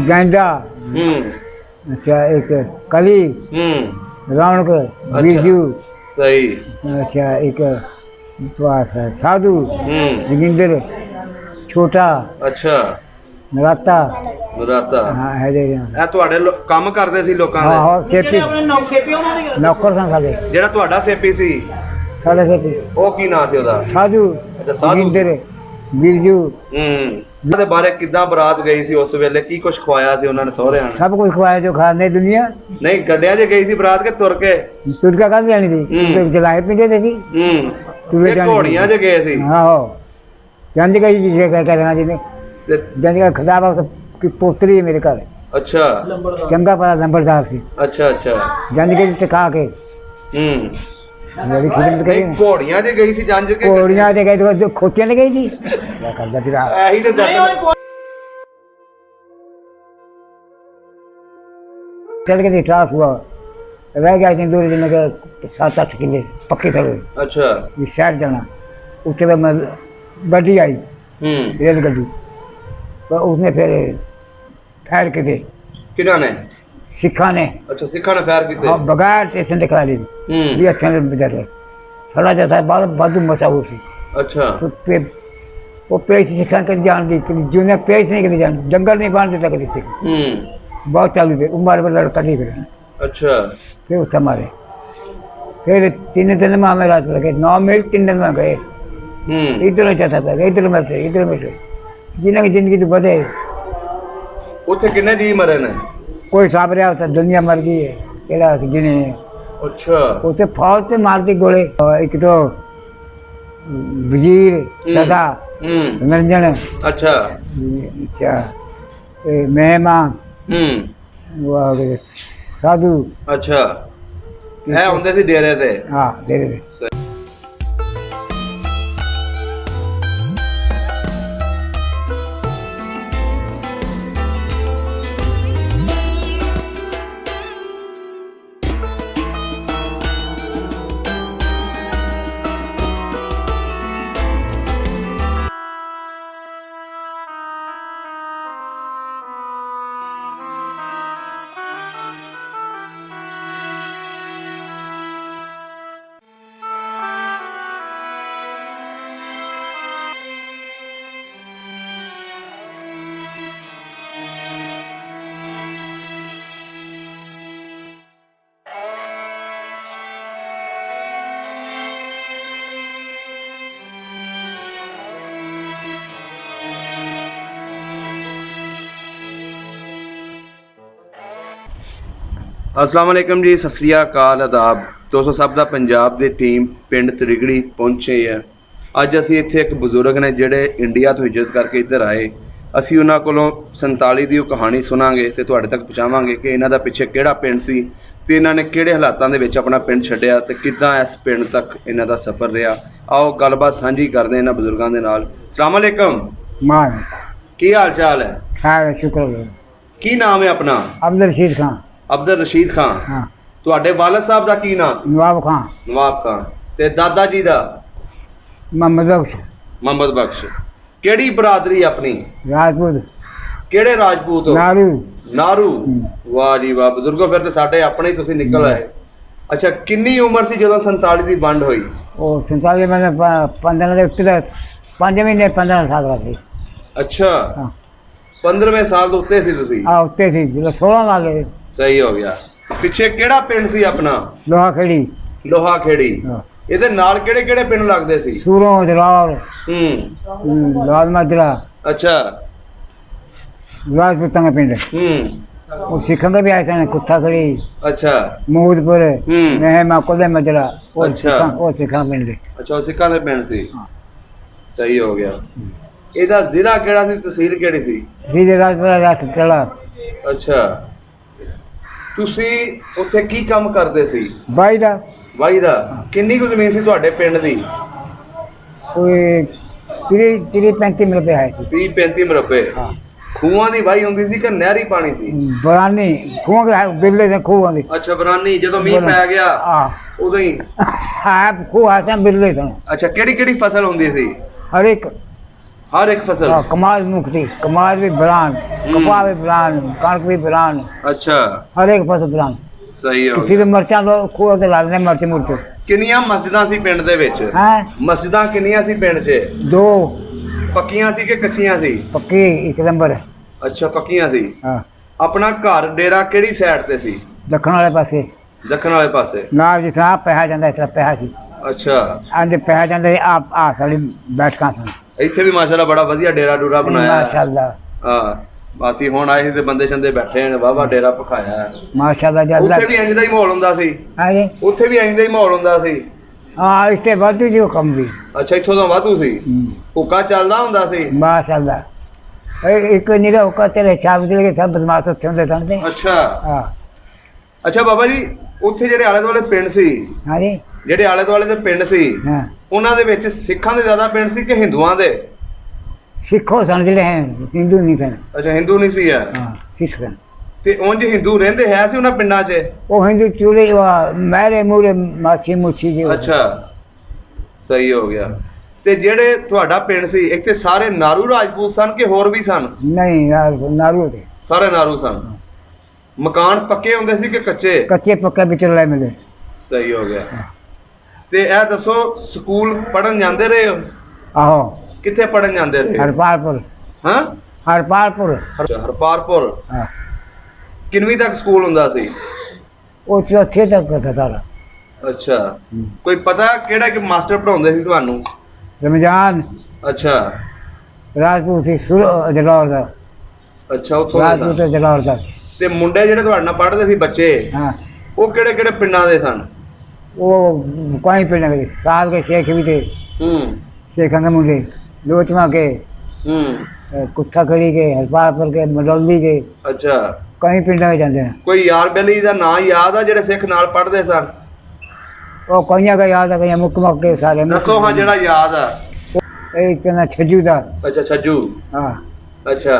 गेंडा, अच्छा एक कली, रौनक, बिरजू, सही, अच्छा एक पास है साधु, जोगिंदर, छोटा, अच्छा नराता, नराता। हाँ है जे ਇਹ ਤੁਹਾਡੇ ਕੰਮ ਕਰਦੇ ਸੀ ਲੋਕਾਂ हाँ ਦੇ? हाँ सेपी नौकर सन साडे ਜਿਹੜਾ ਤੁਹਾਡਾ ਸੇਪੀ ਸੀ साडे सेपी ਉਹ ਕੀ ਨਾਂ ਸੀ ਉਹਦਾ? साधु, अच्छा, साधु जोगिंदर, बिरजू, ਉਹਦੇ ਬਾਰੇ ਕਿੱਦਾਂ ਬਰਾਤ ਗਈ ਸੀ ਉਸ ਵੇਲੇ, ਕੀ ਕੁਝ ਖਵਾਇਆ ਸੀ ਉਹਨਾਂ ਨੇ ਸਹੁਰਿਆਂ ਨੇ? सब कुछ खवाया जो खाने दुनिया ਨਹੀਂ ਗੱਡਿਆਂ 'ਚ ਗਈ ਸੀ ਬਰਾਤ ਕੇ ਤੁਰ ਕੇ? तुरका कर जानी थी तो जलाए पीते थे जी तुरे ਇਹ ਘੋੜੀਆਂ 'ਚ गए ਸੀ? हाँ जंज गई जी क्या करना जी ने ਤੇ जंज का खुदा बाप की पोतरी है मेरे घर ਅੱਛਾ चंगा पड़ा नंबरदार सी ਅੱਛਾ ਅੱਛਾ जंज गई टका के बड़ी खिदमत करी ਨਹੀਂ ਘੋੜੀਆਂ 'ਚ गई ਸੀ ਜੰਜ ਕੇ? कोड़ियाँ दे गई तो खोतियाँ ले गई थी क्या करता फिर ਇਹੀ ਤੇ ਦੱਸ। चल के त्रास हुआ रह गया इतनी दूर जिन्हें के 7-8 किले पक्के थे अच्छा ये शहर जाना उसके बाद मैं गड्डी आई रेल गड्डी तो उसने फिर फैर के थे ਕਿਹਨਾਂ ਨੇ? सिखा ने ਅੱਛਾ ਸਿੱਖਾਂ ਨੇ ਫੈਰ ਕੀਤੇ? हाँ बगैर स्टेशन दिखा ली ये अच्छा ने बजा रहे सड़ा जाता है बाद बाजू मचा हुआ सी ਅੱਛਾ तो वो पेश सिखा कर जान दी जो ने पेश नहीं कर जान जंगल नहीं बांध देता कभी से बहुत चालू थे उम्र पर लड़का नहीं फिर अच्छा फिर उसका मारे फिर 3 दिन में हमें रात लगे 9 मील 3 दिन में गए इधर जाता था इधर में थे जिन्हें की जिंदगी तो बढ़े ਉੱਥੇ ਕਿੰਨੇ ਜੀ ਮਰੇ ਨੇ? कोई साफ रहा होता दुनिया मर गई है केड़ा गिने अच्छा उसे फौज से मारती गोले एक तो वजीर सदा रंजन अच्छा अच्छा मेहमान वो आ गए साधु अच्छा है ਹੁੰਦੇ ਸੀ ਡੇਰੇ ਤੇ? हाँ धीरे धीरे अस्सलाम वालेकुम जी, सत श्री अकाल, आदाब दोस्तों। सब ਦਾ ਪੰਜਾਬ ਦੀ ਟੀਮ ਪਿੰਡ ਤ੍ਰਿਗੜੀ ਪਹੁੰਚੇ ਹੈ। ਅੱਜ ਅਸੀਂ ਇੱਥੇ ਇੱਕ ਬਜ਼ੁਰਗ ਨੇ ਜਿਹੜੇ ਇੰਡੀਆ ਤੋਂ ਹਿਜਰਤ ਕਰਕੇ ਇੱਧਰ ਆਏ। ਅਸੀਂ ਉਹਨਾਂ ਕੋਲੋਂ 47 ਦੀ ਉਹ ਕਹਾਣੀ ਸੁਣਾਂਗੇ ਤੇ ਤੁਹਾਡੇ ਤੱਕ ਪਹੁੰਚਾਵਾਂਗੇ ਕਿ ਇਹਨਾਂ ਦਾ ਪਿੱਛੇ ਕਿਹੜਾ ਪਿੰਡ ਸੀ ਤੇ ਇਹਨਾਂ ਨੇ ਕਿਹੜੇ ਹਾਲਾਤਾਂ ਦੇ ਵਿੱਚ ਆਪਣਾ ਪਿੰਡ ਛੱਡਿਆ ਤੇ ਕਿੱਦਾਂ ਇਸ ਪਿੰਡ ਤੱਕ ਇਹਨਾਂ ਦਾ ਸਫ਼ਰ ਰਿਹਾ। ਆਓ ਗੱਲਬਾਤ ਸਾਂਝੀ ਕਰਦੇ ਇਹਨਾਂ ਬਜ਼ੁਰਗਾਂ ਦੇ ਨਾਲ। अस्सलाम वालेकुम, मार ਕੀ ਹਾਲ ਚਾਲ ਹੈ? खैर शुक्र ਕੀ ਨਾਮ ਹੈ ਆਪਣਾ? अब्दुल रशीद खान ਅਬਦੁਲ ਰਸ਼ੀਦ ਖਾਨ। हाँ ਤੁਹਾਡੇ ਵਾਲਦ ਸਾਹਿਬ ਦਾ ਕੀ ਨਾਮ ਸੀ? नवाब खान ਨਵਾਬ ਖਾਨ। ਤੇ ਦਾਦਾ ਜੀ ਦਾ? मोहम्मद बख्श ਮੁਹੰਮਦ ਬਖਸ਼। ਕਿਹੜੀ ਬਰਾਦਰੀ ਆਪਣੀ? राजपूत ਕਿਹੜੇ ਰਾਜਪੂਤ ਹੋ? नारू ਨਾਰੂ। ਵਾਹ ਜੀ ਵਾਹ ਬਜ਼ੁਰਗੋ, ਫਿਰ ਤੇ ਸਾਡੇ ਆਪਣੇ ਹੀ ਤੁਸੀਂ ਨਿਕਲ ਆਏ। ਅੱਛਾ, ਕਿੰਨੀ ਉਮਰ ਸੀ ਜਦੋਂ 47 ਦੀ ਵੰਡ ਹੋਈ? और 47 मैंने 15 ਦੇ ਉੱਤੇ 5 ਮਹੀਨੇ 15 ਸਾਲ ਦਾ ਸੀ। ਅੱਛਾ, हाँ 15ਵੇਂ ਸਾਲ ਤੋਂ ਉੱਤੇ ਸੀ ਤੁਸੀਂ? आ ਉੱਤੇ ਸੀ ਜਦੋਂ 16 ਲਾ ਗਏ। ਸਹੀ ਹੋ ਗਿਆ। ਪਿੱਛੇ ਕਿਹੜਾ ਪਿੰਡ ਸੀ ਆਪਣਾ? ਲੋਹਾ ਖੜੀ ਲੋਹਾ ਖੇੜੀ। हाँ ਇਹਦੇ ਨਾਲ ਕਿਹੜੇ ਕਿਹੜੇ ਪਿੰਡ ਲੱਗਦੇ ਸੀ? सूरों जलाल लाल माजरा ਅੱਛਾ। राजपूतों का पिंड और सिखों के भी ऐसे हैं कुत्ता खड़ी ਅੱਛਾ महमूदपुर महमा कुल्ले मजरा और अच्छा। सिखा पिंड दे ਅੱਛਾ, ਉਹ ਸਿੱਖਾਂ ਦੇ ਪਿੰਡ ਸੀ। हाँ। ਸਹੀ ਹੋ ਗਿਆ। ਇਹਦਾ ਜ਼ਿਲ੍ਹਾ ਕਿਹੜਾ ਸੀ, ਤਹਿਸੀਲ ਕਿਹੜੀ ਸੀ? सीधे राजपुरा रास टला ਅੱਛਾ, ਤੁਸੀਂ ਉੱਥੇ ਕੀ ਕੰਮ ਕਰਦੇ ਸੀ? भाई दा ਵਾਈ ਦਾ? ਕਿੰਨੀ ਕੁ ਜ਼ਮੀਨ ਸੀ ਤੁਹਾਡੇ ਪਿੰਡ ਦੀ? कोई 30-35 रुपये आए थे। 30-35 ਮਰਬੇ। हाँ ਖੂਹਾਂ ਦੀ ਵਾਈ ਹੁੰਦੀ ਸੀ ਕਿ ਨਹਿਰੀ ਪਾਣੀ ਸੀ? बरानी खूह के बिरले से खूह आंदी ਅੱਛਾ, ਬਰਾਨੀ। ਜਦੋਂ ਮੀਂਹ ਪੈ ਗਿਆ हाँ ਉਦੋਂ ही? है खूह आते बिरले से। ਅੱਛਾ, ਕਿਹੜੀ ਕਿਹੜੀ ਫਸਲ ਹੁੰਦੀ ਸੀ? हर एक हर एक फसल? हाँ, कमाल मुक्ति, कमाल भी बलान, कपा भी बलान, कणक भी बलान, अच्छा, हर एक फसल बलान। सही हो किसी गया। भी मिर्चा तो खोल के ला देने मिर्च मुर्च। ਕਿੰਨੀਆਂ ਮਸਜਿਦਾਂ ਸੀ ਪਿੰਡ ਦੇ ਵਿੱਚ? हैं ਮਸਜਿਦਾਂ ਕਿੰਨੀਆਂ ਸੀ ਪਿੰਡ 'ਚ? 2 ਪੱਕੀਆਂ ਸੀ ਕਿ ਕੱਚੀਆਂ ਸੀ? पक्की 1 नंबर। ਅੱਛਾ, ਪੱਕੀਆਂ ਸੀ। हाँ, ਆਪਣਾ ਘਰ ਡੇਰਾ ਕਿਹੜੀ ਸਾਈਡ ਤੇ ਸੀ? दखन वाले पासे ਦੱਖਣ ਵਾਲੇ ਪਾਸੇ? नाल जिस तरह पैसा जाता इस तरह पैसा सी। ਅੱਛਾ, आंदे पैसा जाता आप आ साली बैठका सन। ਇੱਥੇ ਵੀ ਮਾਸ਼ਾਅੱਲਾ ਬੜਾ ਵਧੀਆ ਡੇਰਾ ਡੂਰਾ ਬਣਾਇਆ ਹੈ। माशाल्लाह ਹਾਂ, ਅਸੀਂ ਹੁਣ ਆਏ ਸੀ ਤੇ ਬੰਦੇ ਸ਼ੰਦੇ ਬੈਠੇ ਨੇ, ਵਾਹਵਾ ਡੇਰਾ ਪਖਾਇਆ ਹੈ। माशाल्लाह जी ਉੱਥੇ अल्लाह। ਵੀ ਇੰਜ ਦਾ ਹੀ ਮਾਹੌਲ ਹੁੰਦਾ ਸੀ? हाँ जी, ਉੱਥੇ ਵੀ ਇੰਜ ਦਾ ਹੀ ਮਾਹੌਲ ਹੁੰਦਾ ਸੀ? हाँ इससे बढ़ती जी वो कम भी। ਅੱਛਾ, ਇੱਥੋਂ ਦਾ ਵਾਧੂ ਸੀ? ਹੁੱਕਾ ਚੱਲਦਾ ਹੁੰਦਾ ਸੀ? माशाल्लाह एक निरा होकर तेरे छाप दिल के सब बदमाश होते होंगे समझे। ਅੱਛਾ हाँ ਅੱਛਾ ਬਾਬਾ ਜੀ, ਉੱਥੇ ਜਿਹੜੇ ਆਲੇ ਦੁਆਲੇ ਪਿੰਡ ਸੀ, हाँ जी, ਜਿਹੜੇ ਆਲੇ ਦੁਆਲੇ ਦੇ ਪਿੰਡ ਸੀ, हाँ ਉਹਨਾਂ ਦੇ ਵਿੱਚ ਸਿੱਖਾਂ ਦੇ ਜ਼ਿਆਦਾ ਪਿੰਡ ਸੀ ਕਿ ਹਿੰਦੂਆਂ ਦੇ? सिखो सन जिले हैं, हिंदू नहीं सन। ਅੱਛਾ, ਹਿੰਦੂ ਨਹੀਂ ਸੀ ਹੈ। हाँ सिख सन। ਤੇ ਉਂਝ ਹਿੰਦੂ ਰਹਿੰਦੇ ਹੈ ਸੀ ਉਹਨਾਂ ਪਿੰਡਾਂ 'ਚ? वो हिंदू चूल्हे मेरे मूरे माछी मुछी जी। ਅੱਛਾ, ਸਹੀ ਹੋ ਗਿਆ। ਤੇ ਜਿਹੜੇ ਤੁਹਾਡਾ ਪਿੰਡ ਸੀ, ਇੱਥੇ ਸਾਰੇ ਨਾਰੂ ਰਾਜਪੂਤ ਸਨ ਕਿ ਹੋਰ ਵੀ ਸਨ? नहीं यार नारू थे। ਸਾਰੇ ਨਾਰੂ ਸਨ। ਮਕਾਨ ਪੱਕੇ ਹੁੰਦੇ ਸੀ ਕਿ ਕੱਚੇ? कच्चे पक्के बिचौले मिले। ਸਹੀ ਹੋ ਗਿਆ। ਤੇ ਇਹ ਦੱਸੋ, ਸਕੂਲ ਪੜਨ ਜਾਂਦੇ ਰਹੇ ਹੋ? आहो ਕਿੱਥੇ ਪੜਨ ਜਾਂਦੇ ਰਹੇ? हरपालपुर। ਹਾਂ, हरपालपुर। ਹਰਪਾਲਪੁਰ। हाँ ਕਿੰਨਵੀਂ ਤੱਕ ਸਕੂਲ ਹੁੰਦਾ ਸੀ? वो चौथे तक का था सारा। ਅੱਛਾ, ਕੋਈ ਪਤਾ ਕਿਹੜਾ ਕਿ ਮਾਸਟਰ ਪੜਾਉਂਦੇ ਸੀ ਤੁਹਾਨੂੰ? रमजान ਅੱਛਾ राजपूत थी जलौर का। ਅੱਛਾ, ਉੱਥੋਂ ਦੇ राजपूत ਸਨ। जलौर का। ਤੇ ਮੁੰਡੇ ਜਿਹੜੇ ਤੁਹਾਡੇ ਨਾਲ ਪੜ੍ਹਦੇ ਸੀ ਬੱਚੇ, हाँ ਉਹ ਕਿਹੜੇ ਕਿਹੜੇ ਪਿੰਡਾਂ ਦੇ ਸਨ? वो कोई पिंड के साल के शेख भी थे। ਹੂੰ शेखा के मुंडे, लोचमा के, ਹੂੰ कुत्था खड़ी के, हरपालपुर के, मडौली के, ਅੱਛਾ, कई पिंड के जाते हैं। ਕੋਈ ਯਾਰ ਬੇਲੀ ਦਾ ਨਾਂ ਯਾਦ ਆ ਜਿਹੜੇ ਸਿੱਖ ਨਾਲ ਪੜ੍ਹਦੇ ਸਨ? वो कईया का याद है, कईया मुक के सारे। ਦੱਸੋ ਹਾਂ ਜਿਹੜਾ ਯਾਦ ਆ। एक ना छज्जू था। ਅੱਛਾ, ਛੱਜੂ। हाँ ਅੱਛਾ,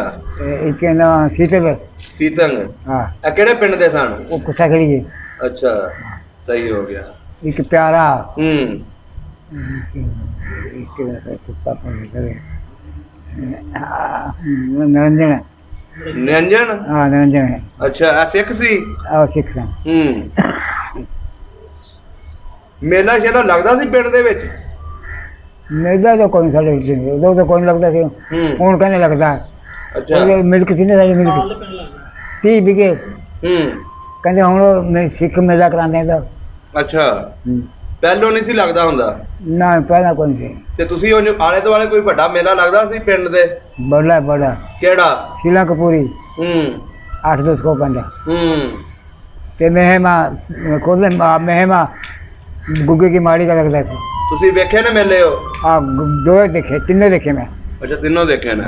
एक ना शीतल। ਸੀਤੰਗ। हाँ ਇਹ ਕਿਹੜੇ ਪਿੰਡ ਦੇ ਸਨ? वो कुत्था खड़ी के। ਅੱਛਾ, ਸਹੀ ਹੋ ਗਿਆ। एक प्यारा। ਹੂੰ एक कुत्ता निरंजन। ਨਿਰੰਜਨ। हाँ निरंजन है। ਅੱਛਾ, ਇਹ ਸਿੱਖ ਸੀ? और सिख सन। ਹੂੰ ਮੇਲਾ ਸ਼ੇਲਾ ਲੱਗਦਾ ਸੀ ਪਿੰਡ ਦੇ ਵਿੱਚ? मेला तो कोई साढ़े उधर तो कोई लगता सी। ਹੂੰ हूँ कहने लगता है ਅੱਛਾ। मिल्क थी ना सारी मिल्क 30 बीघे। ਹੂੰ कहते हम सिख मेला कराते हैं तो। ਅੱਛਾ, ਪਹਿਲੋਂ ਨਹੀਂ ਸੀ ਲੱਗਦਾ ਹੁੰਦਾ? ना पहला कौन सी ਤੇ ਤੁਸੀਂ ਉਹ ਆਲੇ ਦੁਆਲੇ ਕੋਈ ਵੱਡਾ ਮੇਲਾ ਲੱਗਦਾ ਸੀ ਪਿੰਡ ਦੇ? बड़ा बड़ा ਕਿਹੜਾ? शिला कपूरी ਹੂੰ 8-10 को पंडा ਹੂੰ ते मेहमा खोले मेहमा गुग्गे की माड़ी का लगता था। ਤੁਸੀਂ ਵੇਖੇ ਨੇ ਮੇਲੇ ਉਹ? हाँ 2 देखे 3 देखे मैं। ਅੱਛਾ, ਤਿੰਨੋਂ ਦੇਖੇ ਨੇ।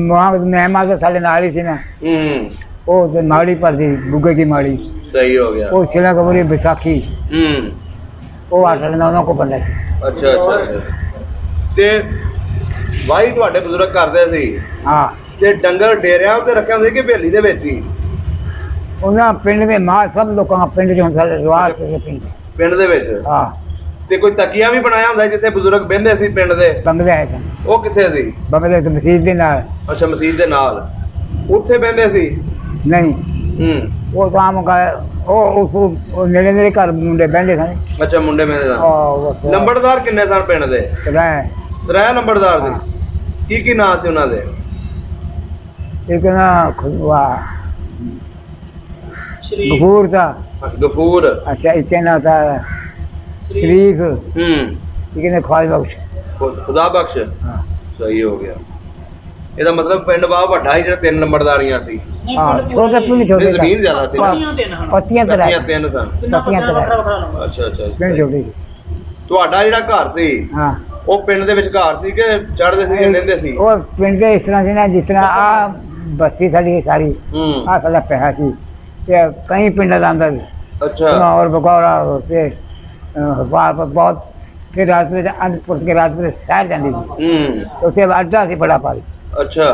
वहाँ मेहमा तो साले नाली थी ना, ਹੂੰ वो तो माड़ी पर थी गुग्गे की माड़ी। ਸਹੀ ਹੋ ਗਿਆ। वो शिला कपूरी बैसाखी ਹੂੰ वो 8-9 को पंडा थी। ਅੱਛਾ ਅੱਛਾ ਅੱਛਾ। ਤੇ ਵਾਹੀ ਤੁਹਾਡੇ ਬਜ਼ੁਰਗ ਕਰਦੇ ਸੀ हाँ ਤੇ ਡੰਗਰ ਡੇਰਿਆਂ ਉੱਤੇ ਰੱਖਿਆ ਹੁੰਦੇ ਕਿ ਹਵੇਲੀ ਦੇ ਵਿੱਚ ਹੀ? उन्हें पिंड में माँ सब लोग पिंड जो सारे रिवाज से पिंड। ਪਿੰਡ ਦੇ ਵਿੱਚ? हाँ ਤੇ ਕੋਈ ਤਕੀਆ ਵੀ ਬਣਾਇਆ ਹੁੰਦਾ ਜਿੱਥੇ ਬਜ਼ੁਰਗ ਬਹਿੰਦੇ ਸੀ ਪਿੰਡ ਦੇ? बंगले आए सन। ਉਹ ਕਿੱਥੇ ਸੀ? बंगले तो मसीद के नाल ਅੱਛਾ, ਮਸਜਿਦ ਦੇ ਨਾਲ ਉੱਥੇ ਬਹਿੰਦੇ ਸੀ? नहीं, ਹੂੰ वो तो आम का वो नेड़े नेड़े घर मुंडे बहते सन। ਅੱਛਾ, ਮੁੰਡੇ ਮੇਰੇ ਦਾ। ਲੰਬੜਦਾਰ ਕਿੰਨੇ ਸਨ ਪਿੰਡ ਦੇ? ਤਰੇ ਲੰਬੜਦਾਰ ਦੇ? ਕੀ ਨਾਂ ਸੀ ਉਹਨਾਂ ਦੇ? एक ना गफूर था। ਗਫੂਰ। अच्छा एक ना था शरीफ। ਹੂੰ एक ने ख्वाज बख्श। ਖੁਦਾ ਬਖਸ਼। हाँ ਸਹੀ ਹੋ ਗਿਆ। ਇਹਦਾ ਮਤਲਬ ਪਿੰਡ ਬਹੁਤ ਵੱਡਾ ਸੀ ਜਿਹੜਾ 3 ਲੰਬੜਦਾਰੀਆਂ ਸੀ? हाँ छोटे पिंड छोटे ਨਹੀਂ, ਜ਼ਮੀਨ ਜ਼ਿਆਦਾ ਸੀ ਨਾ? पत्तियां तरह ਪੱਤੀਆਂ 3 ਸਨ। पत्तियां तरह ਅੱਛਾ ਅੱਛਾ पिंड ਅੱਛਾ। छोटे। ਤੁਹਾਡਾ ਜਿਹੜਾ ਘਰ ਸੀ हाँ ਉਹ ਪਿੰਡ ਦੇ ਵਿੱਚ ਘਰ ਸੀ ਕਿ ਚੜ੍ਹਦੇ ਸੀ ਕਿ ਲੈਂਦੇ ਸੀ? और पिंड के इस तरह से ना जिस तरह आ बस्ती साड़ी सारी ਹੂੰ आ साला पैसा सी ये कई पिंड लांदा सी। ਅੱਛਾ और बगौरा होते बहुत। फिर राजपुर अनपुर के राजपुर शहर जाती थी हूँ तो उसे अड्डा सी बड़ा पाल अच्छा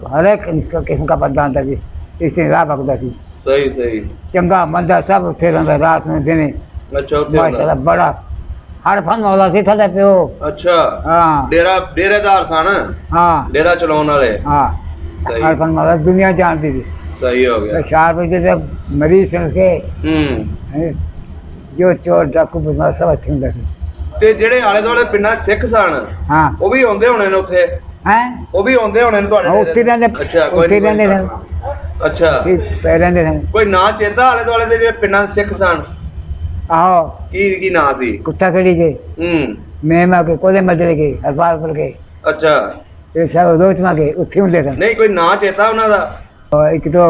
हर एक किस्म का बंदा आता सी इससे राह पकता सी सही सही चंगा मंदा सब उत्थे रहिंदा रात में दिने अच्छा उत्थे होंदा। माशाल्लाह बड़ा ਹਰਫਨ ਮੌਲਾ ਸੀ ਸਾਡਾ ਪਿਓ। ਅੱਛਾ ਹਾਂ ਡੇਰੇਦਾਰ ਸਨ। ਹਾਂ ਡੇਰਾ ਚਲਾਉਣ ਵਾਲੇ। ਹਾਂ ਸਹੀ ਹਰਫਨ ਮੌਲਾ ਦੁਨੀਆ ਜਾਣਦੀ ਸੀ। ਸਹੀ ਹੋ ਗਿਆ। 4 ਵਜੇ ਦੇ ਮਰੀਜ਼ ਸੁਣ ਕੇ ਜੋ ਚੋਰ ਡਾਕੂ ਬਦਮਾਸ਼ ਸਭ ਇੱਥੇ ਹੁੰਦਾ ਸੀ। ਤੇ ਜਿਹੜੇ ਆਲੇ ਦੁਆਲੇ ਪਿੰਡਾਂ ਸਿੱਖ ਸਨ ਹਾਂ ਉਹ ਵੀ ਆਉਂਦੇ ਹੋਣੇ ਨੇ ਉੱਥੇ। ਹੈ ਉਹ ਵੀ ਆਉਂਦੇ ਹੋਣੇ ਨੇ ਤੁਹਾਡੇ ਉੱਥੇ ਰਹਿੰਦੇ। ਅੱਛਾ ਉੱਥੇ ਰਹਿੰਦੇ ਸਨ। ਅੱਛਾ ਪੈ ਰਹਿੰਦੇ ਸਨ। ਕੋਈ ਨਾਂ ਚੇਤਾ ਆਲੇ ਦੁਆਲੇ ਦੇ ਜਿਹੜੇ ਪਿੰਡਾਂ ਦੇ ਸਿੱਖ ਸਨ? ਆਹੋ ਕੀ ਨਾਂ ਸੀ? ਕੁੱਤਾ ਖੜੀ ਕੇ ਮਹਿਮਾ ਕੇ ਕੋਲੇ ਮਦਲੇ ਕੇ ਹਰਪਾਲਪੁਰ ਕੇ। ਅੱਛਾ ਇਹ ਸਭ ਰੋਚਮਾ ਕੇ ਉੱਥੇ ਹੁੰਦੇ ਸਨ। ਨਹੀਂ ਕੋਈ ਨਾਂ ਚੇਤਾ ਉਹਨਾਂ ਦਾ? ਇੱਕ ਤਾਂ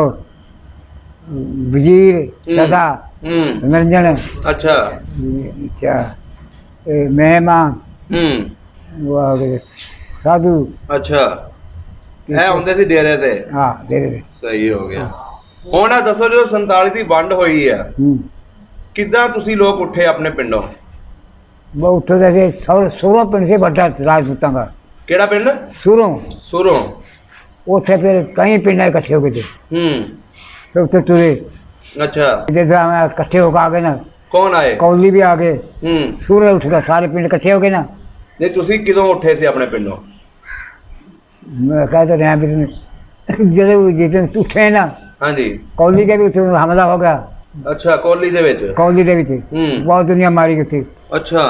ਵਜ਼ੀਰ ਸਦਾ ਨਿਰੰਜਨ। ਅੱਛਾ ਅੱਛਾ ਮਹਿਮਾ ਸਾਧੂ। ਅੱਛਾ ਇਹ ਆਉਂਦੇ ਸੀ ਡੇਰੇ ਤੇ। ਹਾਂ ਡੇਰੇ ਤੇ। ਸਹੀ ਹੋ ਗਿਆ। ਹੁਣ ਇਹ ਦੱਸੋ ਜਦੋਂ 47 ਦੀ ਵੰਡ ਹੋਈ ਆ ਕਿੱਦਾਂ ਤੁਸੀਂ ਲੋਕ ਉੱਠੇ ਆਪਣੇ ਪਿੰਡੋਂ? वो उठो जैसे सूरों पिंड से बड़ा राजपूतों का। ਕਿਹੜਾ ਪਿੰਡ? सूरों। ਸੂਰੋਂ। उठे फिर कई पिंड इकट्ठे हो गए थे। फिर उठे टुरे। अच्छा जैसे हम इकट्ठे होकर आ गए ना। कौन आए? कौली भी आ गए। सूर्य उठ गया सारे पिंड इकट्ठे हो गए ना। नहीं ਤੁਸੀਂ ਕਿਦੋਂ ਉੱਠੇ ਸੀ ਆਪਣੇ ਪਿੰਡੋਂ? मैं कह तो रहा भी जिस दिन उठे ना। हाँ जी कौली के भी उसे हमला हो गया। अच्छा कौली ਦੇ ਵਿੱਚ। कौली ਦੇ ਵਿੱਚ बहुत दुनिया मारी गई थी। अच्छा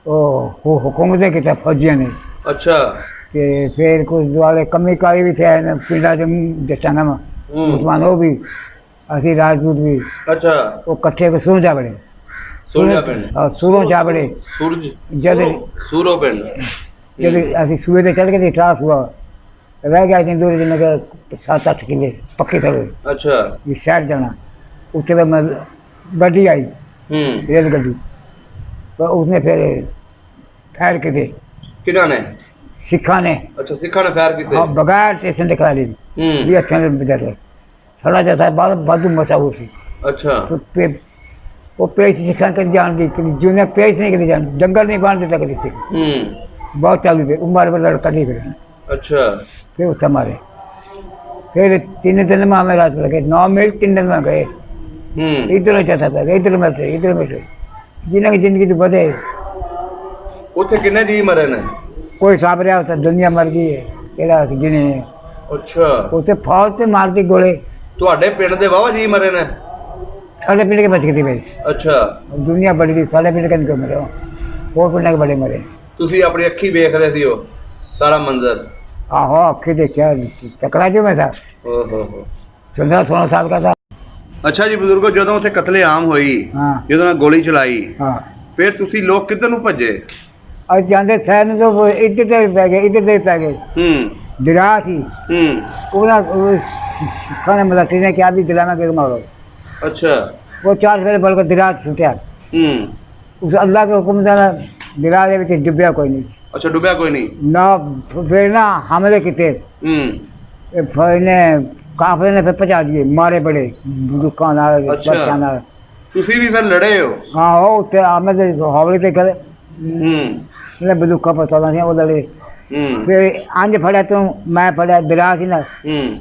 वो हुकूमत ने किया फौजियों ने। अच्छा ਤੇ ਫਿਰ ਕੁਝ ਦੁਆਲੇ ਕਮੀ ਕਾਲੀ ਵੀ ਥੇ ਨੇ ਪਿੰਡਾਂ ਦੇ ਜੱਟਾਂ ਮਾ ਮੁਸਲਮਾਨ ਉਹ ਵੀ ਅਸੀਂ ਰਾਜਪੂਤ ਵੀ। ਅੱਛਾ ਉਹ ਇਕੱਠੇ ਹੋ ਸੂਰੋਂ ਜਾ ਬੜੇ। ਸੂਰਜਾ ਪਿੰਡ। ਹਾਂ ਸੂਰੋਂ ਜਾ ਬੜੇ। ਸੂਰਜ ਜਦ ਸੂਰੋ ਪਿੰਡ। ਜਦ ਅਸੀਂ ਸੂਏ ਤੇ ਚੜ੍ਹ ਕੇ ਇਤਰਾਸ ਹੁਆ ਰਹਿ ਗਿਆ ਜਿੰਦੂ ਜਿੰਨੇ ਕੇ 7-8 ਕਿਲੇ ਪੱਕੇ ਥੜੇ। ਅੱਛਾ ਇਹ ਸ਼ਹਿਰ ਜਾਣਾ ਉੱਥੇ ਮੈਂ ਗੱਡੀ ਆਈ ਰੇਲ ਗੱਡੀ तो उसने फिर फायर किए। किन्हों ने? सिखा ने। अच्छा सिखा ने फायर किए। हाँ बगैर स्टेशन दिखा ली भी अच्छा बजा सड़ा जाता है बादू मचा हुआ सी। अच्छा तो वो पेश सिखा कर जान दी जूने पेश नहीं करी जान जंगल नहीं बांध देता करी थी। बहुत चालू थे उम्र में लड़का नहीं करे। अच्छा फिर उठा मारे फिर 3 दिन में हमें रात लगे 9 मिनट 3 दिन में गए। इधर जाता था इधर में इधर में जिन्हें की जिंदगी तो बढ़े। ਉੱਥੇ ਕਿੰਨੇ ਜੀ ਮਰੇ ਨੇ? कोई साहब रहा होता दुनिया मर गई है केड़ा गिने। अच्छा उसे फौज से मारती गोले। ਤੁਹਾਡੇ ਪਿੰਡ ਦੇ ਵਾਵਾ ਜੀ ਮਰੇ ਨੇ? साढ़े पिंड के बच गए थे भाई। अच्छा दुनिया बड़ी थी साढ़े पिंड के निकल मरे वो पिंड के बड़े मरे। ਤੁਸੀਂ ਆਪਣੀ ਅੱਖੀ ਵੇਖ ਰਹੇ ਸੀ ਉਹ ਸਾਰਾ ਮੰਜ਼ਰ? आहो अखी देखा तकड़ा जो मैं था। ओहो 15-16 साल का था। ਅੱਛਾ ਜੀ ਬਜ਼ੁਰਗੋ ਜਦੋਂ ਉੱਥੇ ਕਤਲੇਆਮ ਹੋਈ ਜਦੋਂ ਨਾਲ ਗੋਲੀ ਚਲਾਈ ਫਿਰ ਤੁਸੀਂ ਲੋਕ ਕਿੱਧਰ ਨੂੰ ਭੱਜੇ? और जाते शहर में तो इधर से पै गए इधर से पै गए। दिरा सी खाने मिलाती ने क्या भी दिला में गिर मारो। अच्छा वो 4 सवेरे बोल कर दिरा छुटिया उस अल्लाह के हुक्म द्वारा दिरा के डुबिया कोई नहीं। अच्छा डुबिया कोई नहीं ना फिर ना हमले किते ने काफले ने फिर पहुंचा दिए मारे बड़े दुकान अच्छा ਤੁਸੀਂ ਵੀ ਫਿਰ ਲੜੇ ਹੋ? हाँ वो उत्ते आमे दे हवले ते करे ने बंदूका पता नहीं वो लड़े। फिर अंज फड़ा तू मैं फड़ा दिरा सी ना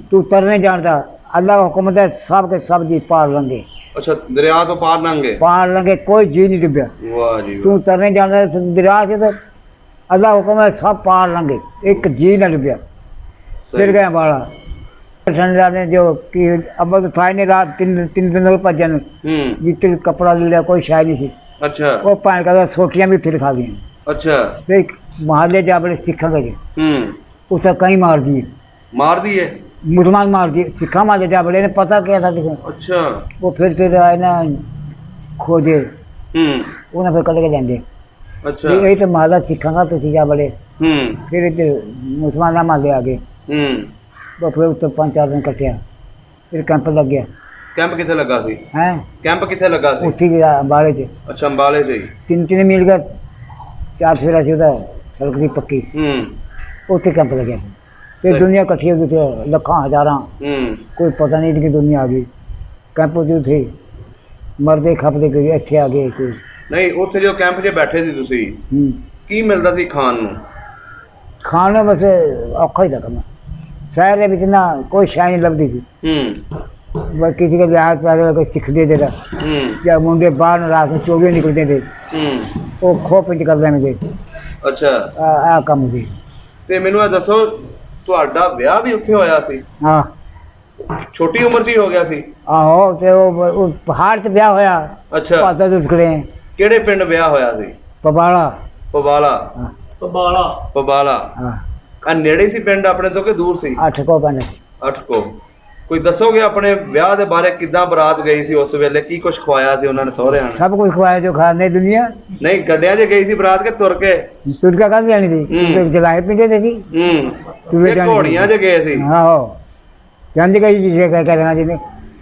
तू तरने जानता अल्लाह का हुक्म है सब के सब जी पार लंघे। अच्छा दरिया तो पार लंघे? पार लंघे कोई जी नहीं डूबया। वाह जी तू तरने जानता दरिया से तो अल्लाह हुक्म है सब पार लंघे एक जी ना डूबया। फिर गया बाड़ा ठंडा ने जो कि अब तो था नहीं रात 3 दिन हो भजन जितने कपड़ा ले लिया कोई शायद नहीं थी। अच्छा वो पान का सोटियां भी फिर खा दी। अच्छा फिर मोहल्ले जा बड़े सिखा गए उसे कहीं मार दिए मुसलमान मार दिए सिखा मोहल्ले जा बड़े ने पता क्या था देखो। अच्छा वो फिर आए ना खोजे उन्हें फिर कट के जाते। अच्छा यही तो मोहल्ला सिखा का तो जा बड़े फिर इधर मुसलमान मोहल्ले आ गए तो फिर उत्तर 5-4 दिन कटिया फिर कैंप लग गया। कैंप किथे लगा सी? हैं कैंप किथे लगा सी? उठी अंबाले च। अच्छा अंबाले से 3 मील का 4 सवेरा से उधर सड़क थी पक्की उत्थे कैंप लगे। फिर दुनिया इकट्ठी हो गई थी लखा हजारा कोई पता नहीं कि दुनिया आ गई कैंप जो थे मरदे खपदे गए इत्थे आ गए कोई नहीं। उत्थे जो कैंप 'च बैठे सी तुसी की मिलदा सी खान नूं? खान बस औखा ही था कम शहर के ना कोई शह नहीं लभदी सी किसी के लिहाज पैदा कोई सिख दे देता या मुंडे बाहर न रात में चोगे निकलते थे वो खो पिंच कर देंगे। ਅੱਛਾ आ काम सी। ਤੇ ਮੈਨੂੰ ਇਹ ਦੱਸੋ ਤੁਹਾਡਾ ਵਿਆਹ ਵੀ ਉੱਥੇ ਹੋਇਆ ਸੀ? हाँ ਛੋਟੀ ਉਮਰ 'ਚ ਹੀ ਹੋ ਗਿਆ ਸੀ? आहो ते वो पहाड़ से ब्याह होया। ਅੱਛਾ पाता तो उठकड़े ਕਿਹੜੇ ਪਿੰਡ ਵਿਆਹ ਹੋਇਆ ਸੀ? पबाड़ा। ਪਵਾਲਾ। हाँ ਪਵਾਲਾ। हाँ ਆ ਨੇੜੇ ਸੀ ਪਿੰਡ ਆਪਣੇ ਤੋਂ ਕਿ ਦੂਰ ਸੀ? 8 को बने सी। 8 ਕੋ। ਕੋਈ ਦੱਸੋਗੇ ਆਪਣੇ ਵਿਆਹ ਦੇ ਬਾਰੇ, ਕਿੱਦਾਂ ਬਰਾਤ ਗਈ ਸੀ ਉਸ ਵੇਲੇ, ਕੀ ਕੁਝ ਖਵਾਇਆ ਸੀ ਉਹਨਾਂ ਨੇ ਸਹੁਰਿਆਂ ਨੇ? सब कुछ खुआया जो खाने दुनिया। ਨਹੀਂ ਗੱਡਿਆਂ 'ਚ ਗਈ ਸੀ ਬਰਾਤ ਕਿ ਤੁਰ ਕੇ? तुझका कब जानी थी? हम्म। जलाए पीते थे जी। ਹੂੰ ਇਹ ਘੋੜੀਆਂ 'ਚ ਗਏ ਸੀ? आहो जान का जी कहना जी ने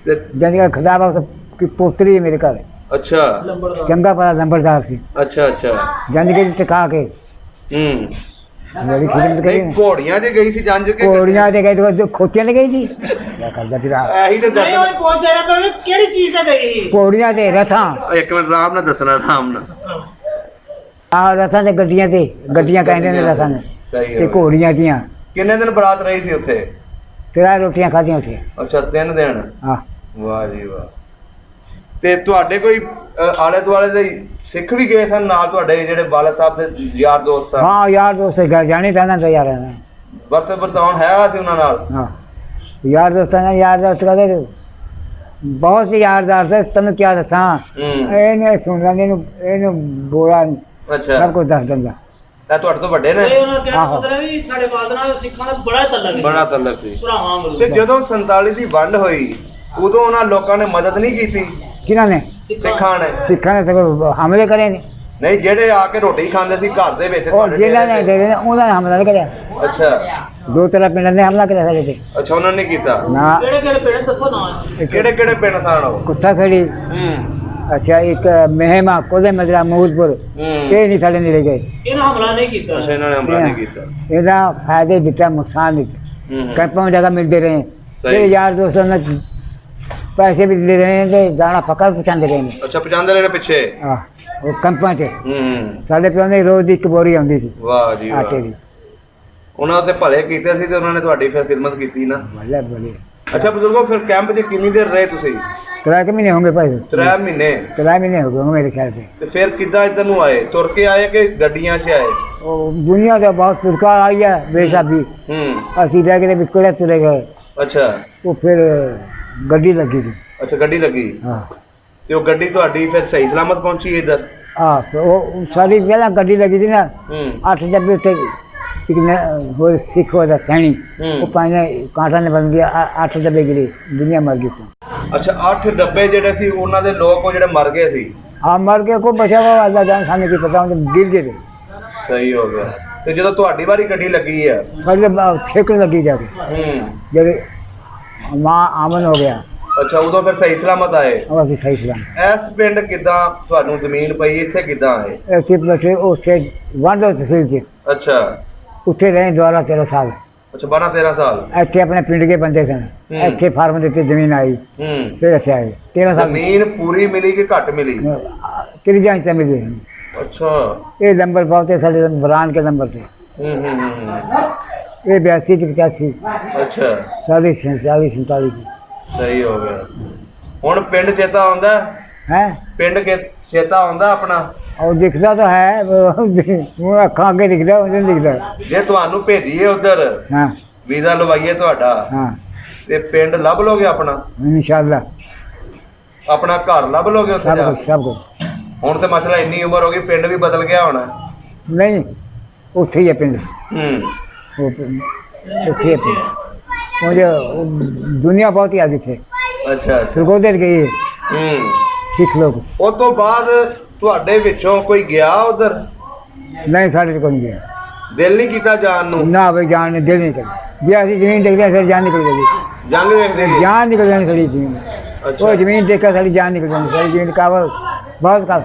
ਤੇ जान का खुदा बख्श की पोतरी है मेरे घर। ਅੱਛਾ चंगा पड़ा नंबरदार सी। ਅੱਛਾ ਅੱਛਾ। जान के चखा के ਹੂੰ बड़ी खिदमत करी। ਨਹੀਂ ਘੋੜੀਆਂ 'ਚ ਗਈ ਸੀ ਜੰਜ ਕੇ? घोड़ियां ते गई तो खोतियां ले गई जी। क्या करदा फिर ਇਹੀ ਤੇ ਦੱਸ। ਕਿਹੜੀ ਚੀਜ਼ ਤੇ ਗਈ? घोड़ियां ते रथां। ਇੱਕ ਮਿੰਟ ਆਰਾਮ ਨਾਲ ਦੱਸਣਾ, ਆਰਾਮ ਨਾਲ। आ रथां ते गड्डियां कहंदे ने रथां ने ਸਹੀ ते ਹੈ। घोड़ियां दियां ਕਿੰਨੇ ਦਿਨ ਬਰਾਤ ਰਹੀ ਸੀ ਉੱਥੇ? 13 रोटियां खादियां उसे। ਅੱਛਾ 3 ਦਿਨ। हां ਵਾਹ ਜੀ ਵਾਹ। ਤੇ ਤੁਹਾਡੇ ਕੋਈ ਆਲੇ ਦੁਆਲੇ ਦੇ ਸਿੱਖ ਵੀ ਗਏ ਸਨ ਨਾਲ, ਤੁਹਾਡੇ ਜਿਹੜੇ ਵਾਲਾ ਸਾਹਿਬ ਦੇ ਯਾਰ ਦੋਸਤ ਸਨ? हां यार दोस्त घर जाने था ना तैयार है। ਵਰਤ ਵਰਤਾਉਣ ਹੈ ਸੀ ਉਹਨਾਂ ਨਾਲ? हां यार दोस्त ने यार दोस्त कहते बहुत से यारदार से तन क्या दसा ਇਹਨੇ ਸੁਣ ਲੈਣੇ ਨੂੰ ਇਹਨੂੰ ਬੋਲਾ ਅੱਛਾ ਸਭ ਕੁਝ ਦੱਸ ਦਿੰਦਾ। ਇਹ ਤੁਹਾਡੇ ਤੋਂ ਵੱਡੇ ਨੇ? ਇਹ ਉਹਨਾਂ ਦਾ ਕਹਿਣਾ ਮਤਲਬ ਵੀ ਸਾਡੇ ਬਾਦ ਨਾਲ ਸਿੱਖਾਂ ਦਾ ਬੜਾ ਤਲਕ ਹੈ, ਬੜਾ ਤਲਕ ਸੀ ਭਰਾਵਾਂ ਵਾਂਗੂ। ਤੇ ਜਦੋਂ 47 ਦੀ ਵੰਡ ਹੋਈ ਉਦੋਂ ਉਹਨਾਂ ਲੋਕਾਂ ਨੇ ਮਦਦ ਨਹੀਂ ਕੀਤੀ? ਕਿਹਨਾਂ ਨੇ? ਸਿੱਖਾਂ ਨੇ। ਸਿੱਖਾਂ ਨੇ ਤਾਂ ਹਮਲੇ ਕਰੇ ਨੇ। ਨਹੀਂ ਜਿਹੜੇ ਆ ਕੇ ਰੋਟੀ ਖਾਂਦੇ ਸੀ ਘਰ ਦੇ ਵਿੱਚ ਉਹ ਤੁਹਾਡੇ ਜਿਹਨਾਂ ਨੇ ਡੇਰੇ ਦੇ ਉਹਨਾਂ ਨੇ ਹਮਲਾ ਨਹੀਂ ਕਰਿਆ। ਤੇ? ਅੱਛਾ 2-3 ਪਿੰਡਾਂ ਨੇ ਹਮਲਾ ਕਰਿਆ ਸਾਡੇ ਤੇ। ਅੱਛਾ ਉਹਨਾਂ ਨੇ ਕੀਤਾ? ਨਾ ਕਿਹੜੇ ਕਿਹੜੇ ਪਿੰਡ ਦੱਸੋ ਨਾ? ਕਿਹੜੇ ਕਿਹੜੇ ਪਿੰਡ ਸਨ ਉਹ? ਕੁੱਤਾ ਖੜੀ, ਅੱਛਾ ਇੱਕ ਮਹਿਮਾ ਕੋਲੇ ਮਜਰਾ ਮੂਜ਼ਪੁਰ, ਇਹ ਨਹੀਂ ਸਾਡੇ ਨੇੜੇ ਗਏ। ਇਹਨਾਂ ਹਮਲਾ ਨਹੀਂ ਕੀਤਾ। ਅੱਛਾ ਇਹਨਾਂ ਨੇ ਹਮਲਾ ਨਹੀਂ ਕੀਤਾ। ਇਹਦਾ ਫਾਇਦੇ ਦਿੱਤਾ ਨੁਕਸਾਨ ਦਿੱਤਾ। ਕੈਂਪਾਂ में जगह मिलते रहे। सही। फिर यार दोस्तों ने पैसे भी दे रहे हैं, दाना पकड़ पहुँचाते रहे हैं। ਅੱਛਾ ਪਹੁੰਚਾਉਂਦੇ ਰਹੇ ਨੇ ਪਿੱਛੇ? ਉਹ ਕੰਪਾਂ 'ਚ ਸਾਡੇ ਪਿਓ ਨੇ ਰੋਜ਼ ਦੀ ਇੱਕ ਬੋਰੀ ਆਉਂਦੀ ਸੀ ਵਾਹ ਜੀ ਆਟੇ ਵਾਹ। ਦੀ। ਉਹਨਾਂ ਤੇ ਭਲੇ ਕੀਤੇ ਸੀ ਤੇ ਉਹਨਾਂ ਨੇ ਤੁਹਾਡੀ ਫਿਰ ਖਿਦਮਤ ਕੀਤੀ ਨਾ। ਬੱਲੇ ਬੱਲੇ। ਅੱਛਾ ਬਜ਼ੁਰਗੋ ਫਿਰ ਕੈਂਪ 'ਚ ਕਿੰਨੀ ਦੇਰ ਰਹੇ ਤੁਸੀਂ? 3 महीने होंगे भाई। 3 ਮਹੀਨੇ। 3 महीने हो गए होंगे मेरे ख्याल से। ਤੇ ਫਿਰ ਕਿੱਦਾਂ ਇੱਧਰ ਨੂੰ ਆਏ? ਤੁਰ ਕੇ ਆਏ ਕਿ ਗੱਡੀਆਂ 'ਚ ਆਏ? दुनिया से बहुत पुरस्कार आई है बेशक भी। ਅਸੀਂ रह गए बिल्कुल तुरे गए। ਅੱਛਾ वो फिर ਗੱਡੀ ਲੱਗੀ ਸੀ। ਅੱਛਾ ਗੱਡੀ ਲੱਗੀ ਹਾਂ ਤੇ ਉਹ ਗੱਡੀ ਤੁਹਾਡੀ ਫਿਰ ਸਹੀ ਸਲਾਮਤ ਪਹੁੰਚੀ ਇੱਧਰ? ਉਹ ਸਾਡੀ ਪਹਿਲਾਂ ਗੱਡੀ ਲੱਗੀ ਸੀ ਨਾ 8 ਡੱਬੇ ਉੱਤੇ ਇੱਕ ਹੋਰ ਸਿੱਖ ਉਹਦਾ ਸੈਣੀ ਉਹ ਪਾਣੇ ਕਾਂਟਾ ਨੇ ਬਣ ਗਿਆ 8 ਡੱਬੇ ਗਿਰੇ ਦੁਨੀਆ ਮਰ ਗਈ ਸੀ। ਅੱਛਾ 8 ਡੱਬੇ ਜਿਹੜੇ ਸੀ ਉਹਨਾਂ ਦੇ ਲੋਕ ਉਹ ਜਿਹੜੇ ਮਰ ਗਏ ਸੀ? ਹਾਂ ਮਰ ਕੇ ਕੋਈ ਬਚਿਆ ਵਾ ਅੱਲਾ ਜਾਨ ਸਾਨੂੰ ਕੀ ਪਤਾ ਉਹ ਗਿਰ ਗਏ थे। ਸਹੀ ਹੋ ਗਿਆ। ਤੇ ਜਦੋਂ ਤੁਹਾਡੀ ਵਾਰੀ ਗੱਡੀ ਲੱਗੀ ਆ ਸਾਡੇ ਠੇਕਣ ਲੱਗੀ ਜਾ ਕੇ ਜਿਹੜੇ ਮਾਂ ਆਮਨ ਹੋ ਗਿਆ। ਅੱਛਾ ਉਦੋਂ ਫਿਰ ਸਹੀ ਸਲਾਮਤ ਆਏ? ਉਹ ਅਸੀਂ ਸਹੀ ਸਲਾਮ ਇਸ ਪਿੰਡ ਕਿੱਦਾਂ ਤੁਹਾਨੂੰ ਜ਼ਮੀਨ ਪਈ, ਇੱਥੇ ਕਿੱਦਾਂ ਆਏ? ਇੱਥੇ ਬੈਠੇ ਉੱਥੇ ਵਾਂਡੋ ਤਹਿਸੀਲ 'ਚ ਅੱਛਾ ਉੱਥੇ ਰਹੇ ਦੁਆਰਾ 13 ਸਾਲ। ਅੱਛਾ 12-13 ਸਾਲ। ਇੱਥੇ ਆਪਣੇ ਪਿੰਡ ਦੇ ਬੰਦੇ ਸਨ। ਇੱਥੇ ਫਾਰਮ ਦਿੱਤੇ ਜ਼ਮੀਨ ਆਈ ਫਿਰ ਇੱਥੇ ਆਏ 13 ਸਾਲ। ਜ਼ਮੀਨ ਪੂਰੀ ਮਿਲੀ ਕਿ ਘੱਟ ਮਿਲੀ? ਤਿਰਜਾ ਹਿੱਸਾ ਮਿਲੇ। ਅੱਛਾ ਇਹ ਨੰਬਰ ਪਾਉਤੇ ਸਾਡੇ ਬਰਾਨ ਕੇ ਨੰਬਰ ਤੇ। ਇਹ 82 ਤੇ 85 ਅੱਛਾ 40 47 47। ਸਹੀ ਹੋ ਗਿਆ। ਹੁਣ ਪਿੰਡ ਚੇਤਾ ਆਉਂਦਾ ਹੈ? ਪਿੰਡ ਚੇਤਾ ਆਉਂਦਾ ਆਪਣਾ? ਉਹ ਦਿਖਦਾ ਤਾਂ ਹੈ ਉਹ ਅੱਖਾਂ ਅੱਗੇ ਦਿਖਦਾ ਉਹ ਨਹੀਂ ਦਿਖਦਾ। ਜੇ ਤੁਹਾਨੂੰ ਭੇਜੀਏ ਉਧਰ ਹਾਂ ਵੀਜ਼ਾ ਲਵਾਈਏ ਤੁਹਾਡਾ ਹਾਂ ਤੇ ਪਿੰਡ ਲੱਭ ਲੋਗੇ ਆਪਣਾ? ਇਨਸ਼ਾਅੱਲਾ ਆਪਣਾ ਘਰ ਲੱਭ ਲੋਗੇ ਉੱਥੇ ਜਾ ਕੇ? ਸਭ ਕੁਝ। ਹੁਣ ਤੇ ਮਸਲਾ ਇੰਨੀ ਉਮਰ ਹੋ ਗਈ ਪਿੰਡ ਵੀ ਬਦਲ ਗਿਆ ਹੋਣਾ? ਨਹੀਂ ਉੱਥੇ ਹੀ ਹੈ ਪਿੰਡ। ਉਹ ਉੱਥੇ ਹੀ ਹੈ ਪਿੰਡ। ਉਹ ਦੁਨੀਆ ਬਹੁਤ ਹੀ ਆਦੀ ਥੇ। ਅੱਛਾ ਸਰਗੋਦਰ ਗਈ ਸਿੱਖ ਲੋਕ। ਉਸ ਤੋਂ ਬਾਅਦ ਤੁਹਾਡੇ ਵਿੱਚੋਂ ਕੋਈ ਗਿਆ ਉਧਰ? ਨਹੀਂ ਸਾਡੇ 'ਚ ਕੋਈ ਨਹੀਂ ਗਿਆ। ਦਿਲ ਨਹੀਂ ਕੀਤਾ ਜਾਣ ਨੂੰ? ਨਾ ਬਈ ਜਾਣ ਨੇ ਦਿਲ ਨਹੀਂ ਕਰੀ। ਜੇ ਅਸੀਂ ਜ਼ਮੀਨ ਦੇਖਦੇ ਹਾਂ ਸਾਡੀ ਜਾਨ ਨਿਕਲ ਜਾਏਗੀ। ਜੰਗ ਵੇਖਦੇ ਸੀ? ਜਾਨ ਨਿਕਲ ਜਾਣੀ ਸਾਡੀ ਜ਼ਮੀਨ। ਅੱਛਾ ਉਹ ਜ਼ਮੀਨ ਦੇਖ ਕੇ ਸਾਡੀ ਜਾਨ ਨਿਕਲ ਜਾਣੀ। ਸਾਡੀ ਜ਼ਮੀਨ ਕਾਬਲ ਬਹੁਤ ਕਾਬਲ।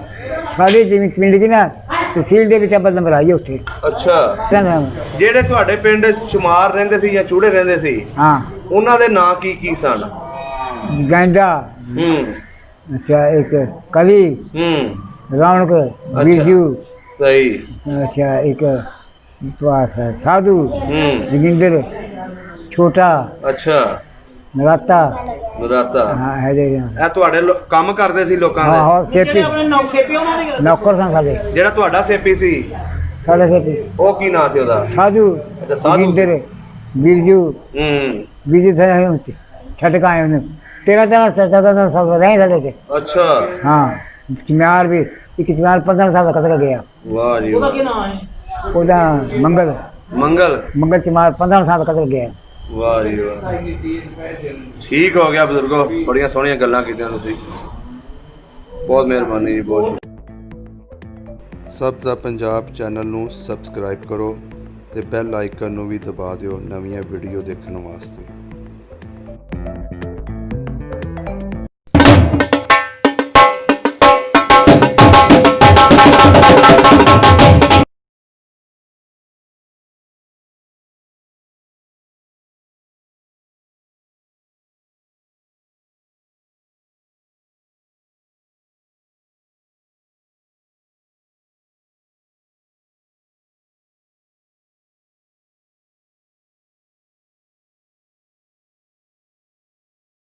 ਸਾਡੀ ਜ਼ਮੀਨ ਪਿੰਡ ਦੀ ਨਾ ਤਹਿਸੀਲ ਦੇ ਵਿੱਚ ਅੱਬਲ ਨੰਬਰ ਆਈ ਹੈ ਉੱਥੇ। ਅੱਛਾ ਜਿਹੜੇ ਤੁਹਾਡੇ ਪਿੰਡ ਸ਼ੁਮਾਰ ਰਹਿੰਦੇ ਸੀ ਜਾਂ ਚੂੜੇ ਰਹਿੰਦੇ ਸੀ ਹਾਂ ਉਹਨਾਂ ਦੇ ਨਾਂ ਕੀ ਕੀ ਸਨ? ਗੈਂਡਾ, ਅੱਛਾ ਇੱਕ ਕਲੀ, ਰੌਣਕ, ਬੀਜੂ, ਸਹੀ, ਅੱਛਾ ਇੱਕ ਸਾਧੂ, ਜੋगिंदर, छोटा, अच्छा नराता, ਨਰਾਤਾ ਹਾਂ ਹੈ ਜੀ ਇਹ ਤੁਹਾਡੇ ਕੰਮ ਕਰਦੇ ਸੀ ਲੋਕਾਂ ਹਾਂ ਦੇ ਹੋਰ ਜਿਹੜੇ ਸੇਪੀ ਆਪਣੇ ਨੌਕ ਸੇਪੀ ਉਹਨਾਂ ਦੇ ਨੌਕਰ ਸਨ ਸਾਡੇ ਜਿਹੜਾ ਤੁਹਾਡਾ ਸੇਪੀ ਸੀ ਸਾਡੇ ਸੇਪੀ ਉਹ ਕੀ ਨਾਂ ਸੀ ਉਹਦਾ ਸਾਧੂ ਅੱਛਾ, ਸਾਧੂ ਸੀ। ਜਿੰਦਰ ਬਿਰਜੂ ਬਿਰਜੂ ਥੇ ਛਟਕਾ ਆਏ ਉਹਨੇ 13 ਸਾਲ ਰਹੇ ਸਾਡੇ ਤੇ ਅੱਛਾ ਹਾਂ ਚਮਾਰ ਵੀ ਇੱਕ ਚਮਾਰ 15 ਸਾਲ ਦਾ ਕਤਲ ਗਿਆ ਵਾਹ ਜੀ ਉਹਦਾ ਵਾਹ। ਕੀ ਨਾਮ ਹੈ ਉਹਦਾ ਮੰਗਲ ਮੰਗਲ ਚਮਾਰ 15 ਸਾਲ ਦਾ ਕਤਲ ਗਿਆ ਵਾਹ ਜੀ ਵਾਹ। ਠੀਕ ਹੋ ਗਿਆ ਬਜ਼ੁਰਗੋ, ਬੜੀਆਂ ਸੋਹਣੀਆਂ ਗੱਲਾਂ ਕੀਤੀਆਂ ਤੁਸੀਂ, ਬਹੁਤ ਮਿਹਰਬਾਨੀ ਜੀ, ਬਹੁਤ ਸ਼ੁਕਰੀਆ। ਸਭ ਦਾ ਪੰਜਾਬ ਚੈਨਲ ਨੂੰ ਸਬਸਕ੍ਰਾਈਬ ਕਰੋ ਤੇ ਬੈਲ ਆਈਕਨ ਨੂੰ ਵੀ ਦਬਾ ਦਿਓ ਨਵੀਆਂ ਵੀਡੀਓ ਦੇਖਣ ਵਾਸਤੇ।